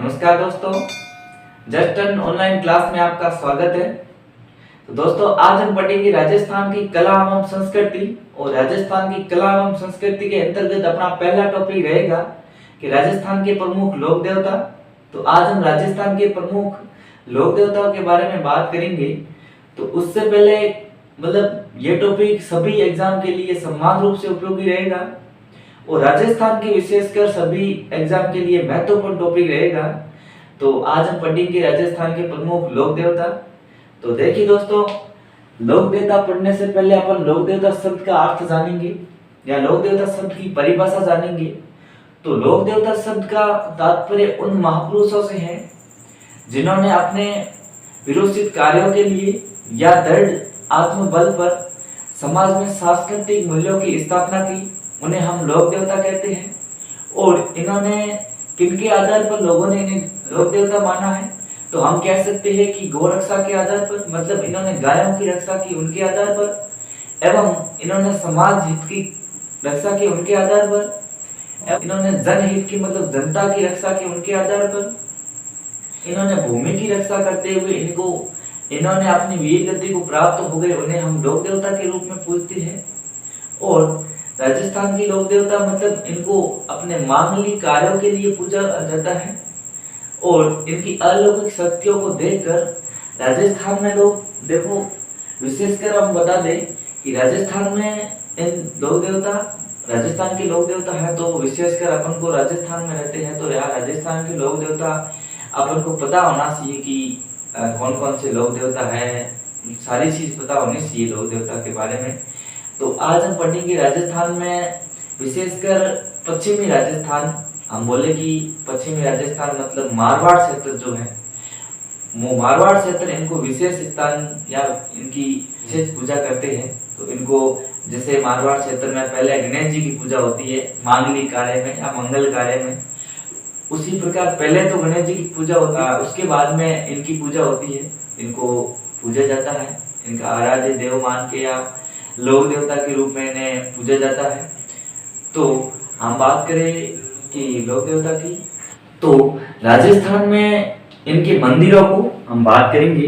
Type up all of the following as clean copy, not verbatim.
नमस्कार दोस्तों, Justin online class में आपका स्वागत है। तो दोस्तों, आज हम पढ़ेंगे राजस्थान की कला एवं संस्कृति। और राजस्थान की कला एवं संस्कृति के अंतर्गत अपना पहला टॉपिक रहेगा कि राजस्थान के प्रमुख लोक देवता। तो आज हम राजस्थान के प्रमुख लोक देवताओं के बारे में बात करेंगे। तो उससे पहले ये टॉपिक सभी एग्जाम के लिए समान रूप से उपयोगी रहेगा और राजस्थान के विशेषकर सभी एग्जाम के लिए महत्वपूर्ण टॉपिक रहेगा। तो आज हम पढ़ेंगे राजस्थान के प्रमुख लोक देवता। तो देखिए दोस्तों, लोक देवता पढ़ने से पहले अपन लोक देवता शब्द का अर्थ जानेंगे या लोक देवता शब्द की परिभाषा जानेंगे। तो लोक देवता शब्द का तात्पर्य उन महापुरुषों से है जिन्होंने अपने विरोचित कार्यों के लिए या दृढ़ आत्मबल पर समाज में सांस्कृतिक मूल्यों की स्थापना की, उन्हें हम लोक देवता कहते हैं। और इन्होंने किनके आधार पर लोगों ने इन्हें लोक देवता माना है, तो हम कह सकते हैं कि गौ रक्षा के आधार पर, मतलब इन्होंने गायों की रक्षा की उनके आधार पर, एवं इन्होंने समाज हित की रक्षा की उनके आधार पर, इन्होंने जनहित की मतलब जनता की रक्षा की उनके आधार पर, इन्होंने भूमि की रक्षा करते हुए इन्होंने अपनी वीर गति को प्राप्त हो गए, उन्हें हम लोक देवता के रूप में पूजते हैं। और राजस्थान की लोक देवता मतलब इनको अपने मांगलिक कार्यों के लिए पूजा जाता है। और इनकी अलौकिक शक्तियों को देखकर राजस्थान में लोग देखो, विशेषकर हम बता दें कि राजस्थान में इन लोक देवता, राजस्थान के लोक देवता है, तो विशेषकर अपन को राजस्थान में रहते हैं तो यहाँ राजस्थान के लोक देवता अपन को पता होना चाहिए कि कौन कौन से लोक देवता है, सारी चीज पता होनी चाहिए लोक देवता के बारे में। तो आज हम पढ़ेंगे राजस्थान में विशेषकर पश्चिमी राजस्थान। हम बोले कि पश्चिमी राजस्थान मतलब मारवाड़ क्षेत्र जो है, वो मारवाड़ क्षेत्र इनको विशेष स्थान या इनकी विशेष पूजा करते हैं। तो इनको जैसे मारवाड़ क्षेत्र में पहले गणेश जी की पूजा होती है मांगलिक कार्य में या मंगल कार्य में, उसी प्रकार पहले तो गणेश जी की पूजा होता है, उसके बाद में इनकी पूजा होती है, इनको पूजा जाता है, इनका आराध्य देव मान के या लोक देवता के रूप में इन्हें पूजा जाता है। तो हम बात करें कि लोक देवता की, तो राजस्थान में इनके मंदिरों को हम बात करेंगे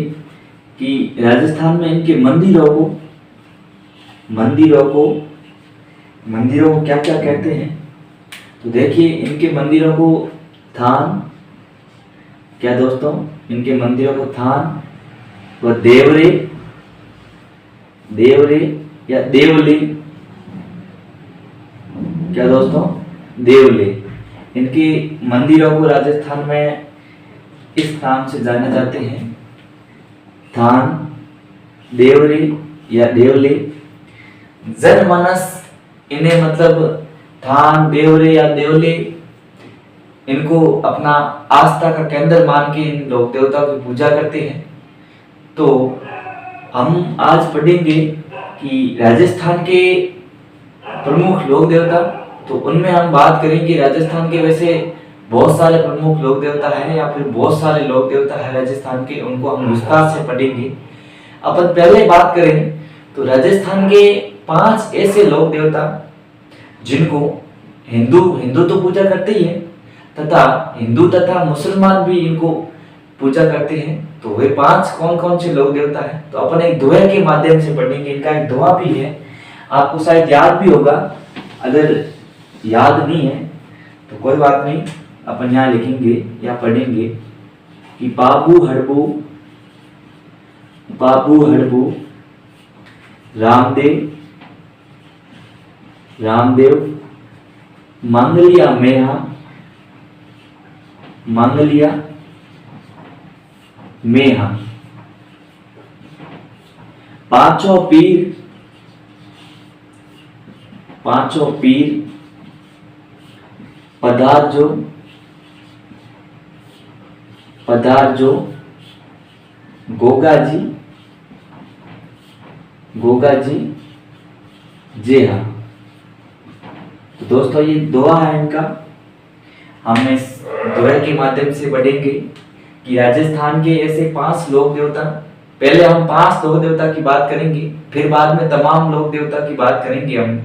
कि राजस्थान में इनके मंदिरों को क्या क्या कहते हैं। तो देखिए, इनके मंदिरों को थान, क्या दोस्तों, इनके मंदिरों को थान व देवरे या देवले, क्या दोस्तों, देवले, इनके मंदिरों को राजस्थान में इस नाम से जाने जाते हैं, थान, देवरे या देवले। जनमानस इन्हें मतलब थान, देवरे या देवले, इनको अपना आस्था का केंद्र मान के इन लोक देवताओं की पूजा करते हैं। तो हम आज पढ़ेंगे कि राजस्थान के प्रमुख लोक देवता। तो उनमें हम बात करेंगे, राजस्थान के वैसे बहुत सारे प्रमुख लोक देवता हैं या फिर बहुत सारे लोक देवता हैं राजस्थान के, उनको हम विस्तार से पढ़ेंगे। अपन पहले बात करें तो राजस्थान के 5 ऐसे लोक देवता जिनको हिंदू तो पूजा करते ही है, तथा हिंदू तथा मुसलमान भी इनको पूजा करते हैं। तो वे 5 कौन कौन से लोक देवता हैं, तो अपन एक दोहे के माध्यम से पढ़ेंगे। इनका एक दोहा भी है, आपको शायद याद भी होगा, अगर याद नहीं है तो कोई बात नहीं, अपन यहाँ लिखेंगे या पढ़ेंगे कि बाबू हड़बू रामदेव मंगलिया मेहा, पांचों पीर पधारजो गोगा जी जे हाँ। तो दोस्तों, ये दोहा है इनका। हम इस दोहे के माध्यम से पढ़ेंगे कि राजस्थान के ऐसे 5 लोक देवता, पहले हम 5 लोक देवता की बात करेंगे, फिर बाद में तमाम लोक देवता की बात करेंगे हम।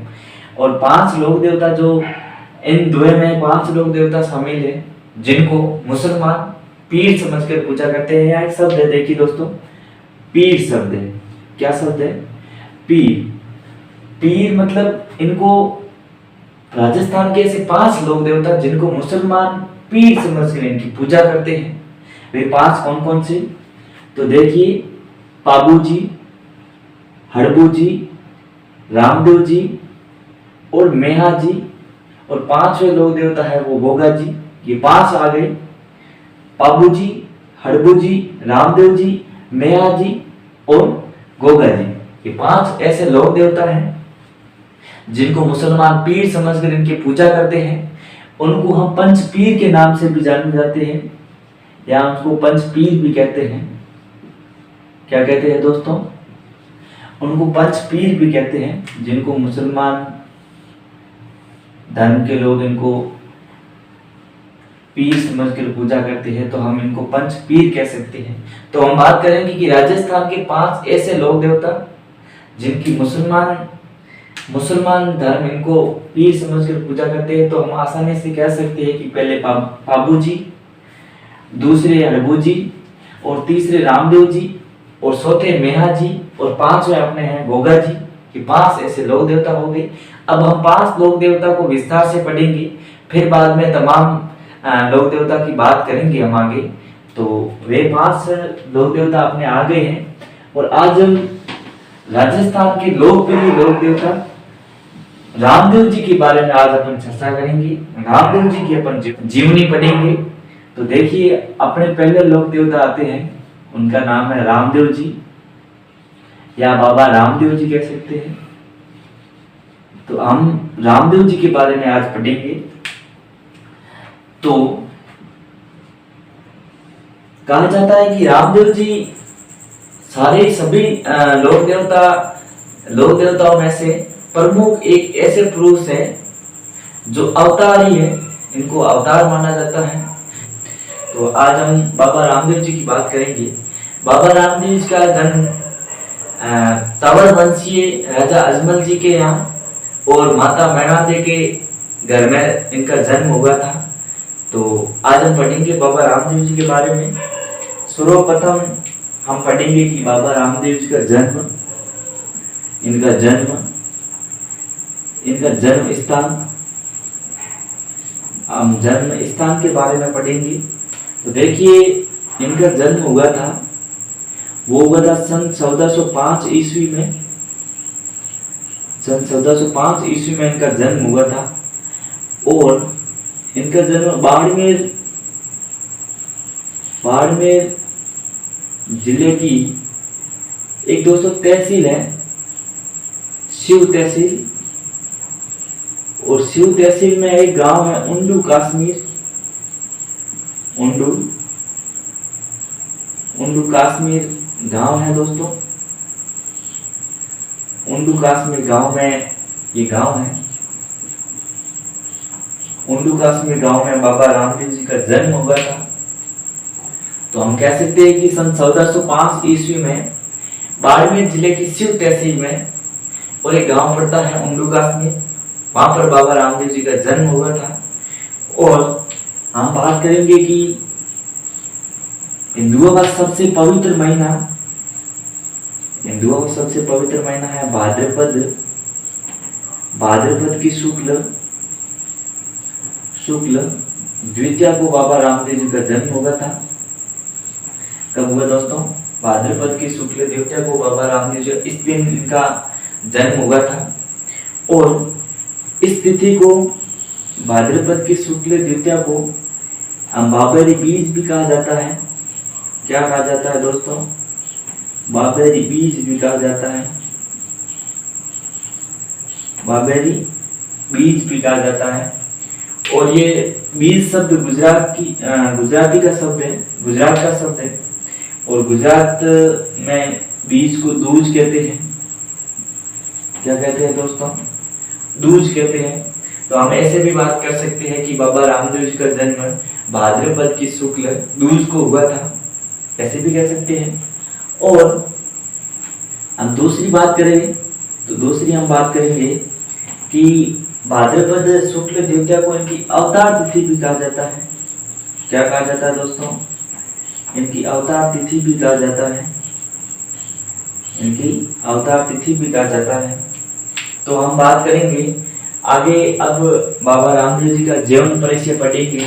और 5 लोक देवता जो इन दोहे में 5 लोक देवता शामिल है, जिनको मुसलमान पीर समझकर पूजा करते हैं। यहाँ एक शब्द है, देखिए दोस्तों, पीर शब्द है। क्या शब्द है? पीर। पीर मतलब इनको राजस्थान के ऐसे 5 लोक देवता जिनको मुसलमान पीर समझकर इनकी पूजा करते हैं। वे 5 कौन कौन से? तो देखिए, पाबू जी, हड़बू जी, रामदेव जी और मेहा जी, और 5वें लोक देवता है वो गोगा जी। ये 5 आ गए, पाबू जी, हड़बू जी, रामदेव जी, मेहा जी और गोगा जी। ये 5 ऐसे लोक देवता हैं जिनको मुसलमान पीर समझकर इनकी पूजा करते हैं। उनको हम पंच पीर के नाम से भी जाने जाते हैं, या उनको पंच पीर भी कहते हैं। क्या कहते हैं दोस्तों? उनको पंच पीर भी कहते हैं, जिनको मुसलमान धर्म के लोग इनको पीर समझकर पूजा करते हैं, तो हम इनको पंच पीर कह सकते हैं। तो हम बात करेंगे कि राजस्थान के 5 ऐसे लोक देवता जिनकी मुसलमान धर्म इनको पीर समझकर पूजा करते हैं। तो हम आसानी से कह सकते हैं कि पहले पाबू जी, दूसरे हड़बू जी, और तीसरे रामदेव जी, और चौथे मेहा जी, और 5वें अपने हैं गोगा जी। ये 5 ऐसे लोक देवता हो गए। अब हम 5 लोक देवता को विस्तार से पढ़ेंगे, फिर बाद में तमाम लोक देवता की बात करेंगे हम आगे। तो वे 5 लोक देवता अपने आ गए हैं, और आज हम राजस्थान के लोकप्रिय लोक देवता रामदेव जी के बारे में आज अपन चर्चा करेंगे। रामदेव जी की अपन जीवनी पढ़ेंगे। तो देखिए, अपने पहले लोक देवता आते हैं, उनका नाम है रामदेव जी, या बाबा रामदेव जी कह सकते हैं। तो हम रामदेव जी के बारे में आज पढ़ेंगे। तो कहा जाता है कि रामदेव जी सारे सभी लोक देवताओं में से प्रमुख एक ऐसे पुरुष है जो अवतारी है, इनको अवतार माना जाता है। तो आज हम बाबा रामदेव जी की बात करेंगे। बाबा रामदेव जी का जन्म तंवर वंशीय राजा अजमल जी के यहाँ और माता मैनादे के घर में इनका जन्म हुआ था। तो आज हम पढ़ेंगे बाबा रामदेव जी के बारे में। सर्वप्रथम हम पढ़ेंगे कि बाबा रामदेव जी का जन्म, इनका जन्म स्थान, हम जन्म स्थान के बारे में पढ़ेंगे। तो देखिए, इनका जन्म हुआ था, वो हुआ था सन 1405 ईस्वी में। सन 1405 ईस्वी में इनका जन्म हुआ था, और इनका जन्म बाड़मेर जिले की एक दोस्तों तहसील है, शिव तहसील, और शिव तहसील में एक गांव है उंडू काश्मीर गांव है दोस्तों। उंडू काश्मीर गांव में ये गांव है। उंडू काश्मीर गांव में बाबा रामदेव जी का जन्म हुआ था। तो हम कह सकते हैं कि सन 1405 ईस्वी में बाड़मेर जिले की शिव तहसील में और एक गांव पड़ता है उंडू काश्मीर, वहां पर बाबा रामदेव जी का जन्म हुआ था। और हम बात करेंगे कि हिंदुओं का सबसे पवित्र महीना है भाद्रपद की शुक्ल द्वितीया को बाबा रामदेव जी का जन्म हुआ था। कब हुआ दोस्तों? भाद्रपद की शुक्ल द्वितीया को बाबा रामदेव जी, इस दिन इनका जन्म हुआ था। और इस तिथि को, भाद्रपद की शुक्ल द्वितीया को, बाबरी बीज भी कहा जाता है। क्या कहा जाता है दोस्तों? बाबरी बीज भी कहा जाता है। बाबरी बीज भी कहा जाता है। और ये बीज शब्द गुजराती का शब्द है, गुजरात का शब्द है। और गुजरात में बीज को दूज कहते हैं। क्या कहते हैं दोस्तों? दूज कहते हैं। तो हम ऐसे भी बात कर सकते हैं कि बाबा रामदेव जी का जन्म भाद्रपद की शुक्ल दूज को हुआ था, ऐसे भी कह सकते हैं। और हम दूसरी बात करें तो हम बात करेंगे कि भाद्रपद शुक्ल द्वितीया को इनकी अवतार तिथि भी कहा जाता है। क्या कहा जाता है दोस्तों, इनकी अवतार तिथि भी कहा जाता है, इनकी अवतार तिथि भी कहा जाता है। तो हम बात करेंगे आगे, अब बाबा रामदेव जी का जीवन परिचय पढ़ेंगे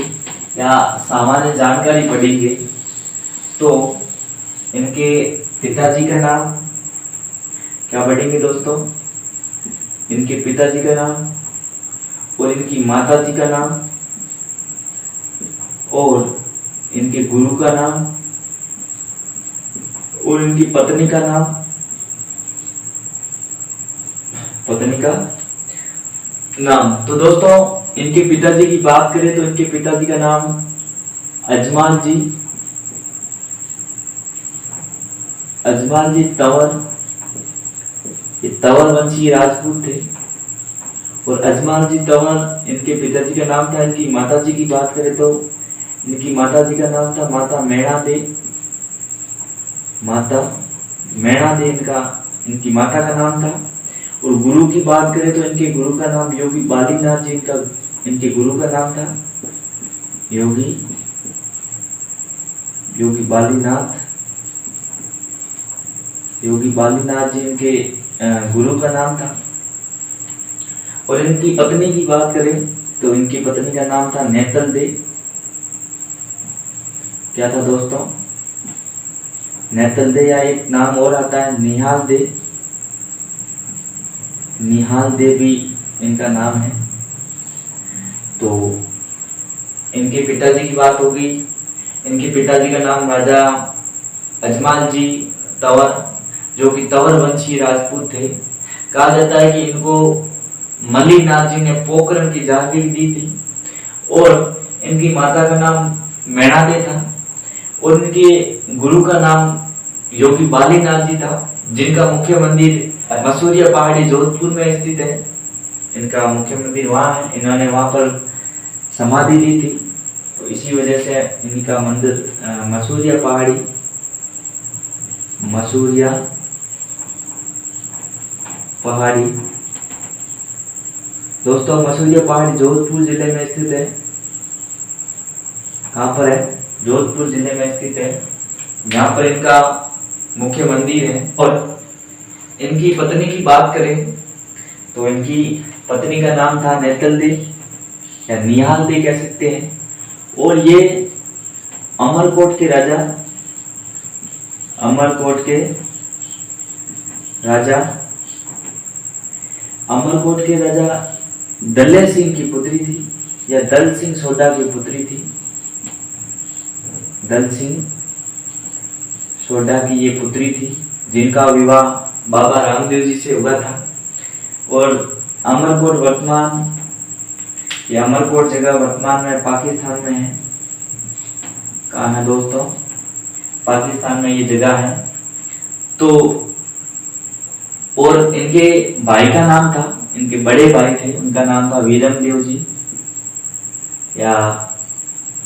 या सामान्य जानकारी पढ़ेंगे। तो इनके पिताजी का नाम क्या पढ़ेंगे दोस्तों, इनके पिताजी का नाम और इनकी माता जी का नाम और इनके गुरु का नाम और इनकी पत्नी का नाम, पत्नी का नाम। तो दोस्तों इनके पिताजी की बात करें तो इनके पिताजी का नाम अजमान जी, अजमान जी तंवर, ये तंवर वंशी राजपूत थे। और अजमान जी तंवर इनके पिताजी का नाम था। इनकी माता जी की बात करें तो इनकी माता जी का नाम था माता मैणा दे, माता मैणा दे इनकी माता का नाम था। और गुरु की बात करें तो इनके गुरु का नाम योगी बालीनाथ जी, इनके गुरु का नाम था योगी बालीनाथ, योगी बालीनाथ जी इनके गुरु का नाम था। और इनकी पत्नी की बात करें तो इनकी पत्नी का नाम था नेतल दे। क्या था दोस्तों, नेतल दे, या एक नाम और आता है निहाल दे, निहाल दे भी इनका नाम है। तो इनके पिताजी की बात होगी, इनके पिताजी का नाम राजा अजमान जी तंवर, जो कि तंवर वंशी राजपूत थे। कहा जाता है कि इनको मलिनाथ जी ने पोखरण की जागीर दी थी। और इनकी माता का नाम मैणादे था और इनके गुरु का नाम योगी बालीनाथ जी था, जिनका मुख्य मंदिर मसूरिया पहाड़ी जोधपुर में स्थित है। इनका मुख्य मंदिर वहाँ है, इन्होंने वहाँ पर समाधि ली थी, तो इसी वजह से इनका मंदिर मसूरिया पहाड़ी, मसूरिया पहाड़ी दोस्तों, मसूरिया पहाड़ी जोधपुर जिले में स्थित है। कहाँ पर है, जोधपुर जिले में स्थित है। यहाँ पर इनका मुख्य मंदिर है। और इनकी पत्नी की बात करें तो इनकी पत्नी का नाम था नेतल दे या निहाल दे कह सकते हैं। और ये अमरकोट के राजा, अमरकोट के राजा, अमरकोट के राजा दले सिंह की पुत्री थी या दल सिंह सोडा की पुत्री थी। दल सिंह सोडा की ये पुत्री थी, जिनका विवाह बाबा रामदेव जी से हुआ था। और अमरकोट वर्तमान, ये अमरकोट जगह वर्तमान में पाकिस्तान में है। कहाँ है दोस्तों, पाकिस्तान में ये जगह है। तो और इनके भाई का नाम था, इनके बड़े भाई थे, उनका नाम था वीरम देव जी या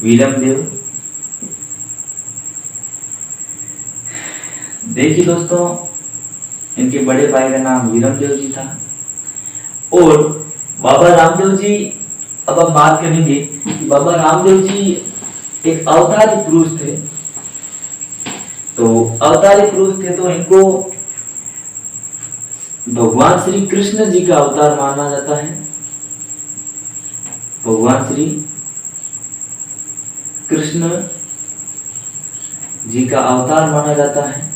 वीरम देव। देखिए दोस्तों, इनके बड़े भाई का नाम वीरम देव जी था। और बाबा रामदेव जी, अब हम बात करेंगे कि बाबा रामदेव जी एक अवतारी पुरुष थे। तो अवतारी पुरुष थे तो इनको भगवान श्री कृष्ण जी का अवतार माना जाता है। भगवान श्री कृष्ण जी का अवतार माना जाता है,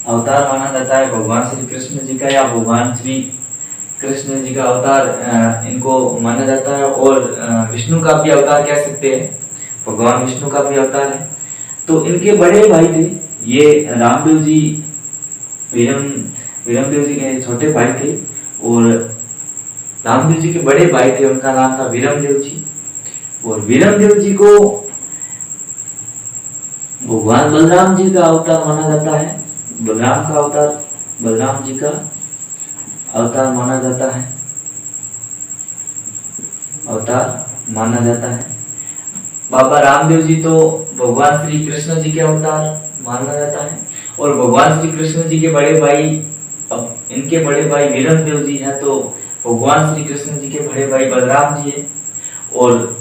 अवतार माना जाता है भगवान श्री कृष्ण जी का, या भगवान श्री कृष्ण जी का अवतार इनको माना जाता है। और विष्णु का भी अवतार कह सकते हैं, भगवान विष्णु का भी अवतार है। तो इनके बड़े भाई थे ये रामदेव जी, वीरमदेव जी के छोटे भाई थे। और रामदेव जी के बड़े भाई थे, उनका नाम था वीरमदेव जी। और वीरमदेव जी को भगवान बलराम जी का अवतार माना जाता है, बलराम का अवतार, बलराम जी का अवतार माना जाता है, अवतार माना जाता है। बाबा रामदेव जी तो भगवान श्री कृष्ण जी के अवतार माना जाता है। और भगवान श्री कृष्ण जी के बड़े भाई, अब इनके बड़े भाई वीरमदेव जी हैं, तो भगवान श्री कृष्ण जी के बड़े भाई बलराम जी हैं। और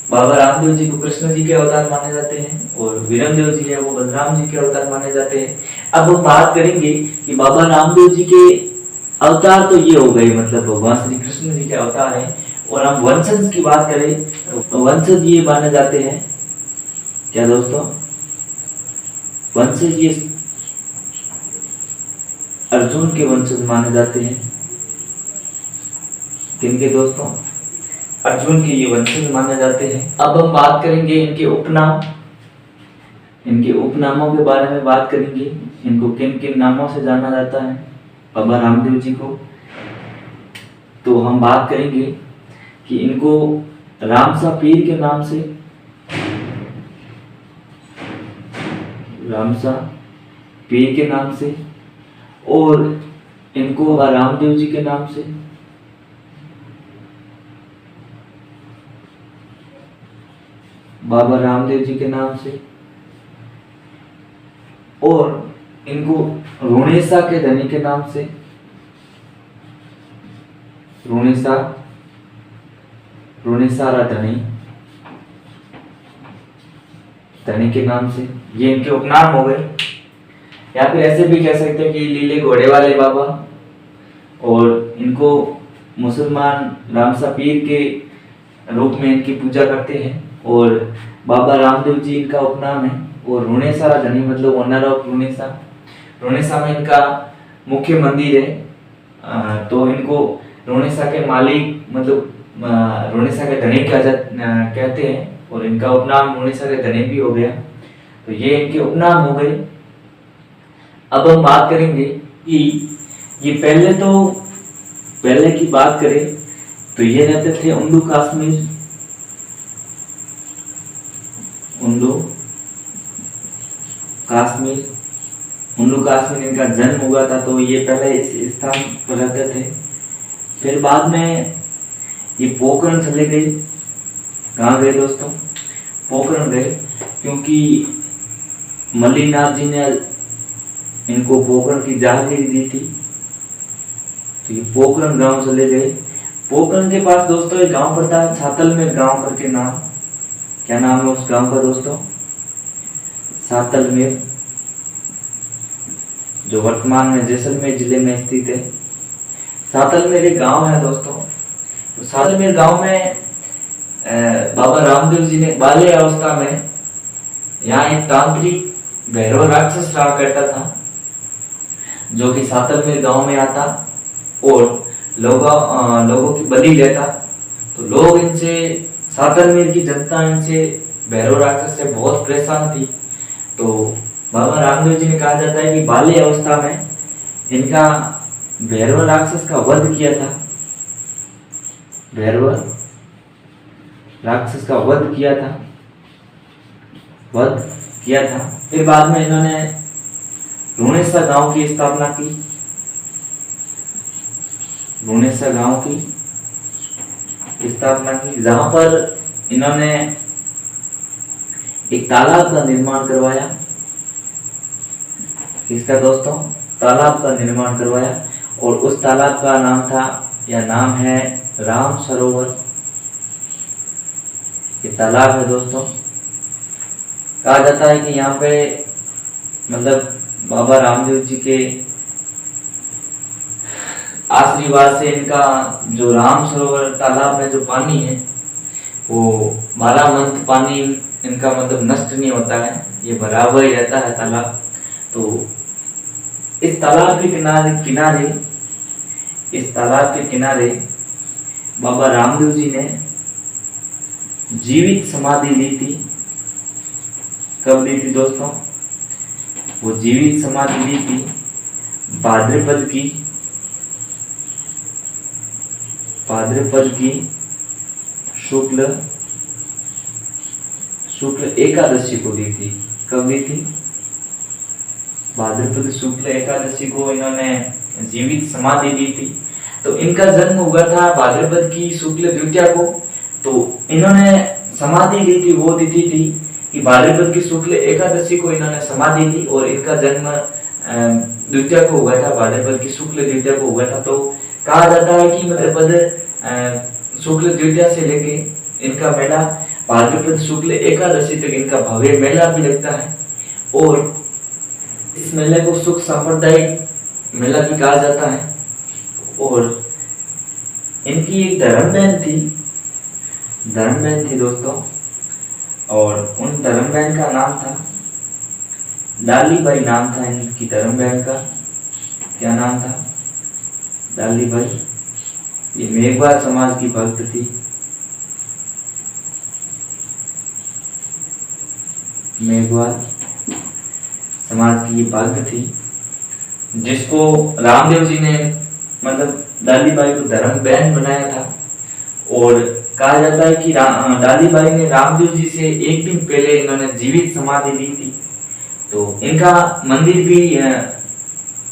बाबा रामदेव जी को कृष्ण जी के अवतार माने जाते हैं और वीरमदेव जी है वो बलराम जी के अवतार माने जाते हैं। अब हम बात करेंगे कि बाबा रामदेव जी के अवतार तो ये हो गए, मतलब भगवान श्री कृष्ण जी के अवतार हैं। और हम वंशज की बात करें तो वंशज ये माने जाते हैं, क्या दोस्तों, वंशज ये अर्जुन के वंशज माने जाते हैं। किनके दोस्तों, अर्जुन के ये वंशज माने जाते हैं। अब हम बात करेंगे इनके उपनाम, इनके उपनामों के बारे में बात करेंगे। इनको किन किन नामों से जाना जाता है बाबा रामदेव जी को। तो हम बात करेंगे कि इनको रामसा पीर के नाम से, रामसा पीर के नाम से, और इनको रामदेव जी के नाम से, बाबा रामदेव जी के नाम से, और इनको रुणेसा के धनी के नाम से, रुणेसारा धनी के नाम से, ये इनके उपनाम हो गए। या फिर ऐसे भी कह सकते हैं कि लीले घोड़े वाले बाबा, और इनको मुसलमान रामसा पीर के रूप में इनकी पूजा करते हैं। और बाबा रामदेव जी इनका उपनाम है। और रुणेसारा धनी मतलब ओनर ऑफ रुणेसा, रुणेसा में इनका मुख्य मंदिर है। तो इनको रुणेसा के मालिक मतलब रुणेसा के धनी कहते हैं। और इनका उपनाम रुणेसा के धनी भी हो गया। तो ये इनके उपनाम हो गए। अब हम बात करेंगे कि ये पहले की बात करें तो ये रहते थे उंडू कश्मीर, उंडू कश्मीर इनका जन्म हुआ था। तो ये पहले इस स्थान पर रहते थे। फिर बाद में ये पोखरण चले गए। कहाँ गए दोस्तों, पोखरण गए, क्योंकि मल्लीनाथ जी ने इनको पोखरण की जहागीरी दी थी। तो ये पोखरण गांव चले गए। पोखरण के पास दोस्तों एक गांव पड़ता है सातलमेर गांव करके नाम। क्या नाम है उस गांव का दोस्तों, सातलमेर, जो वर्तमान में जैसलमेर जिले में स्थित है। सातलमेर एक गांव है दोस्तों। तो सातलमेर गांव में बाबा रामदेव जी ने बाल्य अवस्था में यहाँ एक तांत्रिक भैरव राक्षस रहा करता था, जो कि सातलमेर गांव में आता और लोगों की बलि लेता। तो लोग इनसे, सातलमेर की जनता इनसे, भैरव राक्षस से बहुत परेशान थी। तो बाबा रामदेव जी ने कहा जाता है कि बाल्य अवस्था में इनका भैरव राक्षस का वध किया था, भैरव राक्षस का वध किया था। फिर बाद में इन्होंने रुणेसा गांव की स्थापना की, जहां पर इन्होंने एक तालाब का निर्माण करवाया। इसका दोस्तों तालाब का निर्माण करवाया। और उस तालाब का नाम था, या नाम है, राम सरोवर। ये तालाब है दोस्तों। कहा जाता है कि यहाँ पे मतलब बाबा रामदेव जी के आशीर्वाद से इनका जो राम सरोवर तालाब में जो पानी है वो 12 मंथ पानी इनका मतलब नष्ट नहीं होता है, ये भरा हुआ ही रहता है तालाब। तो इस तालाब के किनारे बाबा रामदेव जी ने जीवित समाधि ली थी। कब ली थी दोस्तों, वो जीवित समाधि ली थी भाद्रपद की शुक्ल एकादशी को दी थी। कब दी थी, भाद्रपद शुक्ल एकादशी को इन्होंने जीवित समाधि दी थी। तो इनका जन्म हुआ था भाद्रपद की शुक्ल द्वितीया को। तो इन्होंने समाधि ली थी, वो तिथि थी कि भाद्रपद की शुक्ल एकादशी को इन्होंने समाधि ली। और इनका जन्म द्वितीया को हुआ था, भाद्रपद की शुक्ल द्वितीया को हुआ था। तो कहा जाता है कि भाद्रपद शुक्ल द्वितीया से लेके इनका मेला भाद्रपद शुक्ल एकादशी तक इनका भव्य मेला भी लगता है। और इस मेले को सुख सांप्रदायिक मेला भी कहा जाता है। और इनकी एक धर्म बहन थी दोस्तों, और उन धर्म बहन का नाम था डालीबाई, नाम था इनकी धर्म बहन का। क्या नाम था? डालीबाई। ये मेघवाल समाज की भक्त थी। मेघवाल समाज की ये भक्त थी, जिसको रामदेव जी ने मतलब डालीबाई को धर्म बहन बनाया था। और कहा जाता है कि डालीबाई ने रामदेव जी से एक दिन पहले इन्होंने जीवित समाधि ली थी। तो इनका मंदिर भी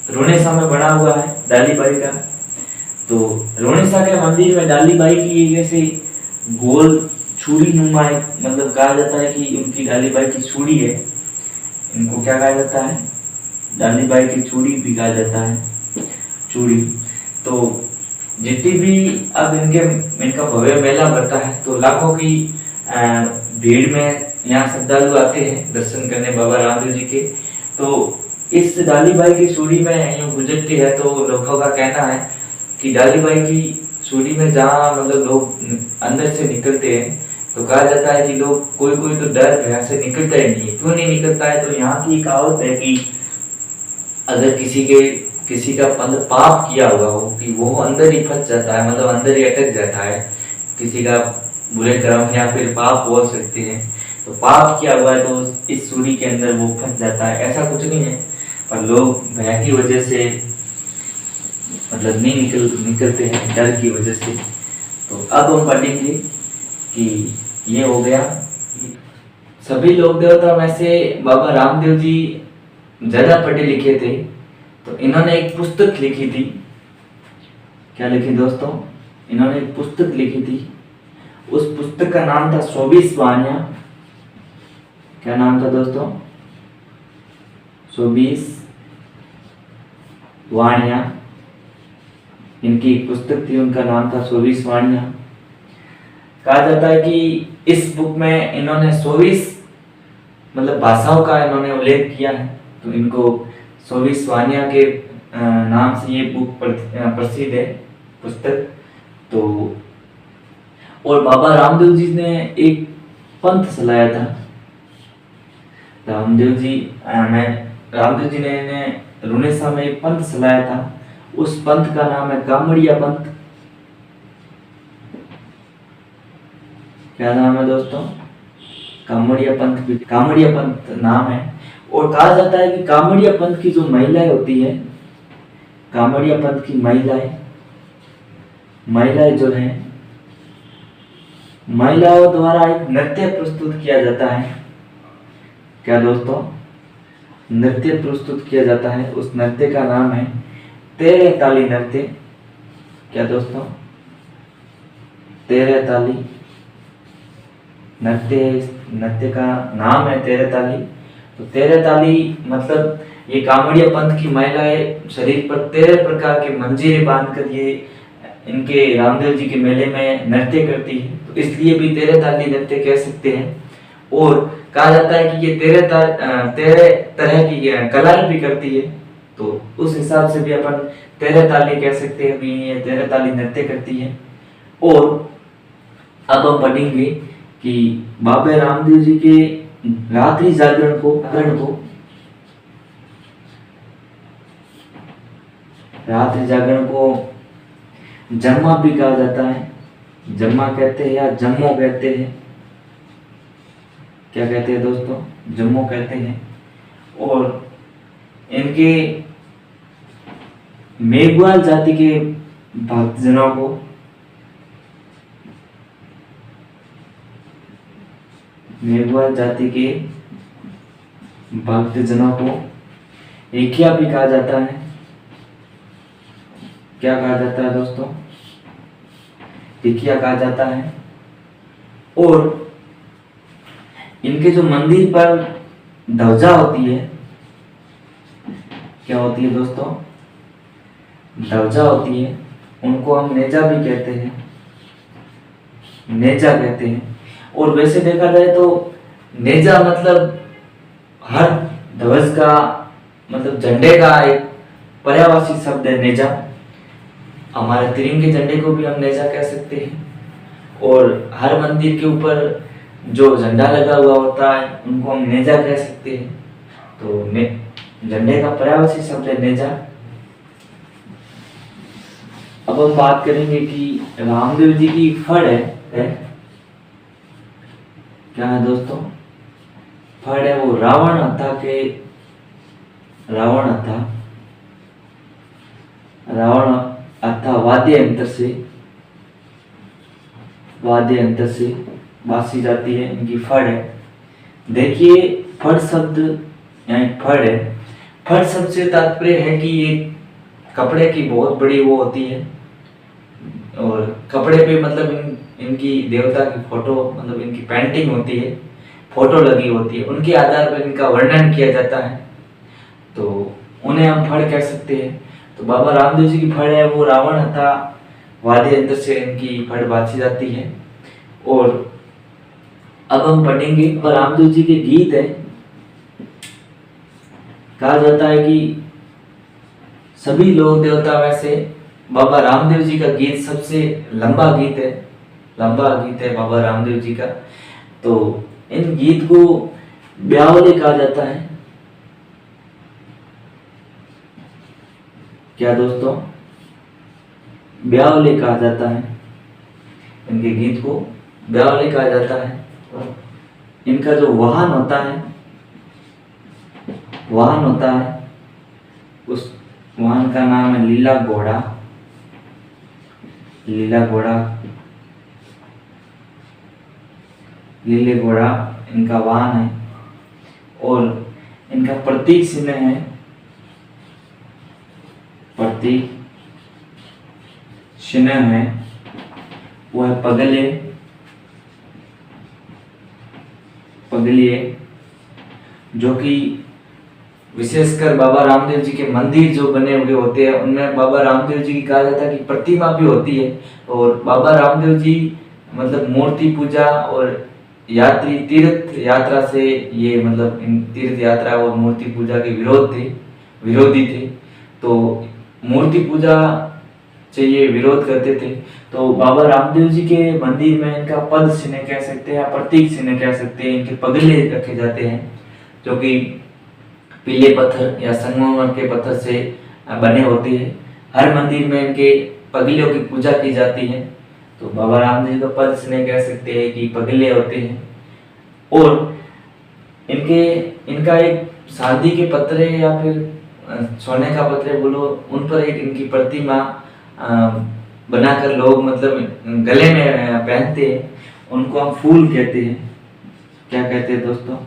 रोनेसा में बना हुआ है डालीबाई का। तो रोनेसा के मंदिर में डालीबाई की जैसे गोल छुरी नुमा मतलब कहा जाता है कि उनकी डालीबाई की छुरी है। इनको क्या कहा जाता है? डालीबाई की छुरी भी कहा जाता है, चूड़ी। तो जितनी भी अब इनका भव्य मेला बढ़ता है तो लाखों की भीड़ में यहाँ श्रद्धालु आते हैं दर्शन करने बाबा रामदेव जी के। तो इस डालीबाई की सूढ़ी में यूँ गुजरती है तो लोगों का कहना है कि डालीबाई की सूढ़ी में जहाँ मतलब लोग अंदर से निकलते हैं तो कहा जाता है कि लोग कोई तो डर यहाँ से निकलता ही नहीं है। क्यों नहीं निकलता है? तो यहाँ की कहावत है कि अगर किसी का पाप किया हुआ हो कि वो अंदर ही फंस जाता है, मतलब अंदर ही अटक जाता है। किसी का बुरे कर्म या फिर पाप बोल सकते हैं, तो पाप किया हुआ है तो इस सूढ़ी के अंदर वो फंस जाता है। ऐसा कुछ नहीं है, पर लोग भय की वजह से मतलब नहीं निकलते हैं, डर की वजह से। तो अब हम पढ़ेंगे कि ये हो गया। सभी लोक देवता में से बाबा रामदेव जी ज्यादा पढ़े लिखे थे, तो इन्होंने एक पुस्तक लिखी थी। क्या लिखी दोस्तों? इन्होंने एक पुस्तक लिखी थी। उस पुस्तक का नाम था 24 वाणियां। क्या नाम था दोस्तों? 24 वाणियां। इनकी एक पुस्तक थी, उनका नाम था 24 वाणियां। कहा जाता है कि इस बुक में इन्होंने 24 मतलब भाषाओं का इन्होंने उल्लेख किया है। तो इनको 24 वाणियां के नाम से ये बुक प्रसिद्ध है, पुस्तक। तो और बाबा रामदेव जी ने एक पंथ चलाया था। रामदेव जी ने रुनेसा में एक पंथ चलाया था। उस पंथ का नाम है कामड़िया पंथ। क्या नाम है दोस्तों? कामड़िया पंथ नाम है। और कहा जाता है कि कामड़िया पंथ की जो महिलाएं होती है, कामड़िया पंथ की महिलाएं जो हैं, महिलाओं द्वारा एक नृत्य प्रस्तुत किया जाता है। क्या दोस्तों? नृत्य प्रस्तुत किया जाता है। उस नृत्य का नाम है तेरे ताली नृत्य। क्या दोस्तों? तेरे ताली नृत्य का नाम है तेरे ताली। तो तेरे ताली मतलब ये कामड़िया पंथ की महिलाएं शरीर पर 13 प्रकार के मंजीरे बांधकर ये इनके रामदेव जी के मेले में नृत्य करती है, तो इसलिए भी 13 ताली नृत्य कह सकते हैं। और कहा जाता है कि ये 13 तरह की कलाएं भी करती है, तो उस हिसाब से भी अपन 13 ताली कह सकते हैं भी ये 13 ताली नृत्य करती है। और अब हम पढ़ेंगे कि बाबा रामदेव जी के रात्रि जागरण को जम्मा भी कहा जाता है। जम्मा कहते हैं या जम्मो कहते हैं। क्या कहते हैं दोस्तों? जम्मो कहते हैं। और इनके मेघवाल जाति के भक्तजनों को एकिया भी कहा जाता है। क्या कहा जाता है दोस्तों? एकिया कहा जाता है। और इनके जो मंदिर पर ध्वजा होती है, क्या होती है दोस्तों? ध्वजा होती है, उनको हम नेजा भी कहते हैं। और वैसे देखा जाए तो नेजा मतलब हर ध्वज का मतलब झंडे का एक पर्यायवाची शब्द है नेजा। हमारे तिरंगे झंडे को भी हम नेजा कह सकते हैं। और हर मंदिर के ऊपर जो झंडा लगा हुआ होता है उनको हम नेजा कह सकते हैं। तो झंडे का पर्यायवाची शब्द है नेजा। अब हम बात करेंगे कि रामदेव जी की फड़ है क्या है दोस्तों? फड़ है वो रावण अथा वाद्य यंत्र से बांसी जाती है, इनकी फड़ है। देखिए फड़ शब्द यहाँ फड़ है। फड़ शब्द से तात्पर्य है कि ये कपड़े की बहुत बड़ी वो होती है और कपड़े पे मतलब इनकी देवता की फोटो मतलब इनकी पेंटिंग होती है, फोटो लगी होती है, उनके आधार पर इनका वर्णन किया जाता है, तो उन्हें हम फड़ कह सकते हैं। तो बाबा रामदेव जी की फड़ है वो रावण हथा वाद्य यंत्र से इनकी फड़ बांधी जाती है। और अब हम पढ़ेंगे रामदेव जी के गीत है। कहा जाता है कि सभी लोक देवता में से बाबा रामदेव जी का गीत सबसे लंबा गीत है बाबा रामदेव जी का। तो इन गीत को ब्यावले कहा जाता है। क्या दोस्तों? ब्यावले कहा जाता है, इनके गीत को ब्यावले कहा जाता है। इनका जो वाहन होता है उस वाहन का नाम है लीला घोड़ा। लीले घोड़ा इनका वाहन है। और इनका प्रतीक चिन्ह है वो है पगलिए, जो कि विशेषकर बाबा रामदेव जी के मंदिर जो बने हुए होते हैं उनमें बाबा रामदेव जी की कहा जाता है कि प्रतिमा भी होती है। और बाबा रामदेव जी मतलब मूर्ति पूजा और तीर्थ यात्रा से ये मतलब इन तीर्थ यात्रा और मूर्ति पूजा के विरोधी थे। तो मूर्ति पूजा से ये विरोध करते थे। तो बाबा रामदेव जी के मंदिर में इनका पद चिन्ह कह सकते हैं या प्रतीक चिन्ह कह सकते हैं, इनके पगले रखे जाते हैं जो कि पीले पत्थर या संगमरमर के पत्थर से बने होते हैं। हर मंदिर में इनके पगलियों की पूजा की जाती है। तो बाबा रामदेव का पद चिन्ह कह सकते हैं कि पगले होते हैं। और इनका एक चांदी के पत्रे या फिर सोने का पत्रे बोलो, उन पर एक इनकी प्रतिमा बनाकर लोग मतलब गले में पहनते हैं, उनको हम फूल कहते हैं। क्या कहते हैं दोस्तों?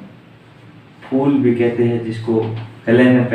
फूल भी कहते हैं जिसको गले में